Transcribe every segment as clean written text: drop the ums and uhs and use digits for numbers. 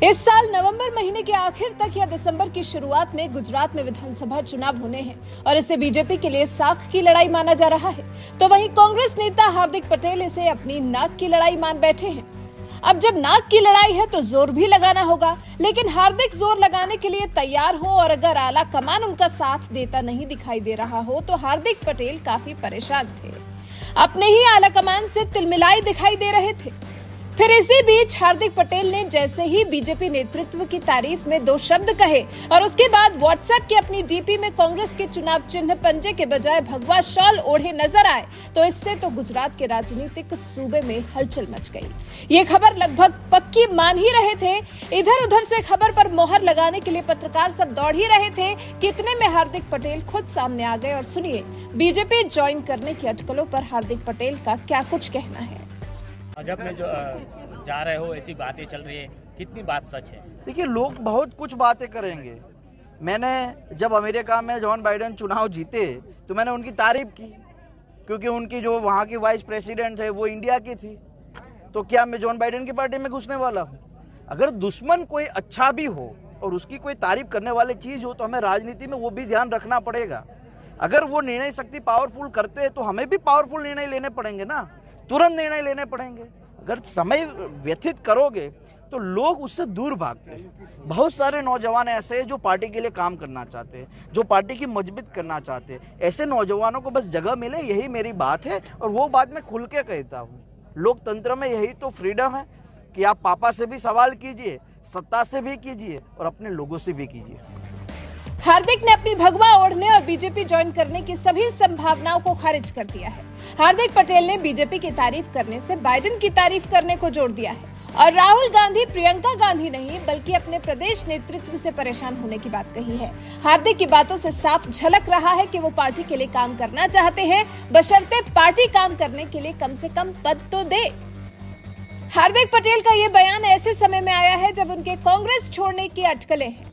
इस साल नवंबर महीने के आखिर तक या दिसंबर की शुरुआत में गुजरात में विधानसभा चुनाव होने हैं और इसे बीजेपी के लिए साख की लड़ाई माना जा रहा है, तो वहीं कांग्रेस नेता हार्दिक पटेल इसे अपनी नाक की लड़ाई मान बैठे हैं। अब जब नाक की लड़ाई है तो जोर भी लगाना होगा, लेकिन हार्दिक जोर लगाने के लिए तैयार हो और अगर आला कमान उनका साथ देता नहीं दिखाई दे रहा हो तो हार्दिक पटेल काफी परेशान थे। अपने ही आला कमान से तिलमिलाए दिखाई दे रहे थे। फिर इसी बीच हार्दिक पटेल ने जैसे ही बीजेपी नेतृत्व की तारीफ में दो शब्द कहे और उसके बाद व्हाट्सएप की अपनी डीपी में कांग्रेस के चुनाव चिन्ह पंजे के बजाय भगवा शॉल ओढ़े नजर आए तो इससे तो गुजरात के राजनीतिक सूबे में हलचल मच गई। ये खबर लगभग पक्की मान ही रहे थे। इधर उधर से खबर पर मोहर लगाने के लिए पत्रकार सब दौड़ ही रहे थे कि इतने में हार्दिक पटेल खुद सामने आ गए और सुनिए बीजेपी ज्वाइन करने की अटकलों पर हार्दिक पटेल का क्या कुछ कहना है। भाजपा में जो जा रहे हो ऐसी बातें चल रही है, कितनी बात सच है? देखिए, लोग बहुत कुछ बातें करेंगे। मैंने जब अमेरिका में जॉन बाइडेन चुनाव जीते तो मैंने उनकी तारीफ की, क्योंकि उनकी जो वहाँ की वाइस प्रेसिडेंट है वो इंडिया की थी। तो क्या मैं जॉन बाइडेन की पार्टी में घुसने वाला हूँ? अगर दुश्मन कोई अच्छा भी हो और उसकी कोई तारीफ करने वाली चीज़ हो तो हमें राजनीति में वो भी ध्यान रखना पड़ेगा। अगर वो निर्णय शक्ति पावरफुल करते हैं तो हमें भी पावरफुल निर्णय लेने पड़ेंगे ना, तुरंत निर्णय लेने पड़ेंगे। अगर समय व्यतीत करोगे तो लोग उससे दूर भागते हैं। बहुत सारे नौजवान ऐसे हैं जो पार्टी के लिए काम करना चाहते हैं, जो पार्टी की मजबूत करना चाहते हैं। ऐसे नौजवानों को बस जगह मिले, यही मेरी बात है और वो बात मैं खुल के कहता हूँ। लोकतंत्र में यही तो फ्रीडम है कि आप पापा से भी सवाल कीजिए, सत्ता से भी कीजिए और अपने लोगों से भी कीजिए। हार्दिक ने अपनी भगवा ओढ़ने और बीजेपी ज्वाइन करने की सभी संभावनाओं को खारिज कर दिया है। हार्दिक पटेल ने बीजेपी की तारीफ करने से बाइडेन की तारीफ करने को जोड़ दिया है और राहुल गांधी, प्रियंका गांधी नहीं बल्कि अपने प्रदेश नेतृत्व से परेशान होने की बात कही है। हार्दिक की बातों से साफ झलक रहा है कि वो पार्टी के लिए काम करना चाहते हैं, बशर्ते पार्टी काम करने के लिए कम से कम पद तो दे। हार्दिक पटेल का ये बयान ऐसे समय में आया है जब उनके कांग्रेस छोड़ने की अटकलें हैं।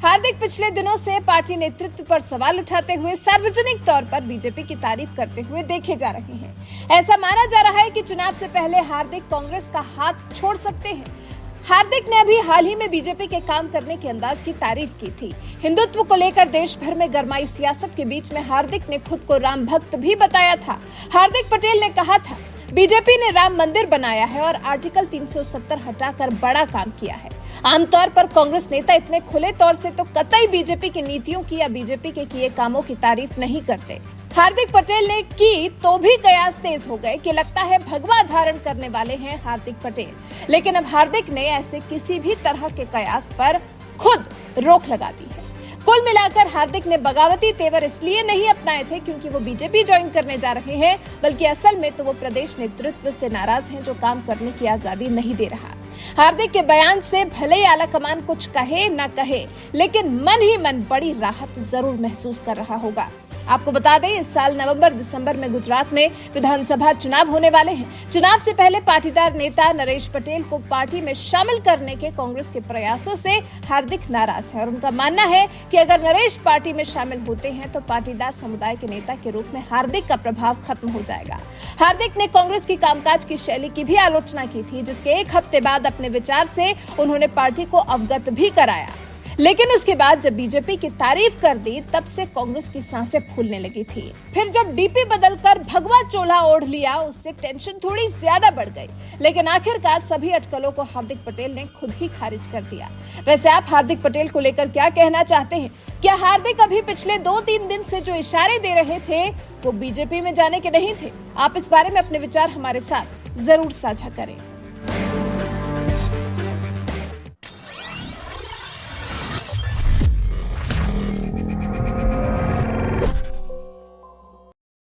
हार्दिक पिछले दिनों से पार्टी नेतृत्व पर सवाल उठाते हुए सार्वजनिक तौर पर बीजेपी की तारीफ करते हुए देखे जा रहे हैं। ऐसा माना जा रहा है कि चुनाव से पहले हार्दिक कांग्रेस का हाथ छोड़ सकते हैं। हार्दिक ने अभी हाल ही में बीजेपी के काम करने के अंदाज की तारीफ की थी। हिंदुत्व को लेकर देश भर में गरमाई सियासत के बीच में हार्दिक ने खुद को राम भक्त भी बताया था। हार्दिक पटेल ने कहा था, बीजेपी ने राम मंदिर बनाया है और आर्टिकल 370 हटाकर बड़ा काम किया है। आमतौर पर कांग्रेस नेता इतने खुले तौर से तो कतई बीजेपी की नीतियों की या बीजेपी के किए कामों की तारीफ नहीं करते। हार्दिक पटेल ने की तो भी कयास तेज हो गए कि लगता है भगवा धारण करने वाले हैं हार्दिक पटेल। लेकिन अब हार्दिक ने ऐसे किसी भी तरह के कयास पर खुद रोक लगा दी है। कुल मिलाकर हार्दिक ने बगावती तेवर इसलिए नहीं अपनाए थे क्योंकि वो बीजेपी ज्वाइन करने जा रहे हैं, बल्कि असल में तो वो प्रदेश नेतृत्व से नाराज हैं जो काम करने की आजादी नहीं दे रहा। हार्दिक के बयान से भले ही आला कमान कुछ कहे न कहे, लेकिन मन ही मन बड़ी राहत जरूर महसूस कर रहा होगा। आपको बता दें, इस साल नवंबर दिसंबर में गुजरात में विधानसभा चुनाव होने वाले हैं। चुनाव से पहले पाटीदार नेता नरेश पटेल को पार्टी में शामिल करने के कांग्रेस के प्रयासों से हार्दिक नाराज है और उनका मानना है कि अगर नरेश पार्टी में शामिल होते हैं तो पाटीदार समुदाय के नेता के रूप में हार्दिक का प्रभाव खत्म हो जाएगा। हार्दिक ने कांग्रेस की कामकाज की शैली की भी आलोचना की थी, जिसके एक हफ्ते बाद अपने विचार से उन्होंने पार्टी को अवगत भी कराया। लेकिन उसके बाद जब बीजेपी की तारीफ कर दी तब से कांग्रेस की सांसें फूलने लगी थी। फिर जब डीपी बदलकर भगवा चोला ओढ़ लिया, उससे टेंशन थोड़ी ज्यादा बढ़ गई। लेकिन आखिरकार सभी अटकलों को हार्दिक पटेल ने खुद ही खारिज कर दिया। वैसे आप हार्दिक पटेल को लेकर क्या कहना चाहते हैं? क्या हार्दिक अभी पिछले 2-3 दिन से जो इशारे दे रहे थे वो बीजेपी में जाने के नहीं थे? आप इस बारे में अपने विचार हमारे साथ जरूर साझा करें।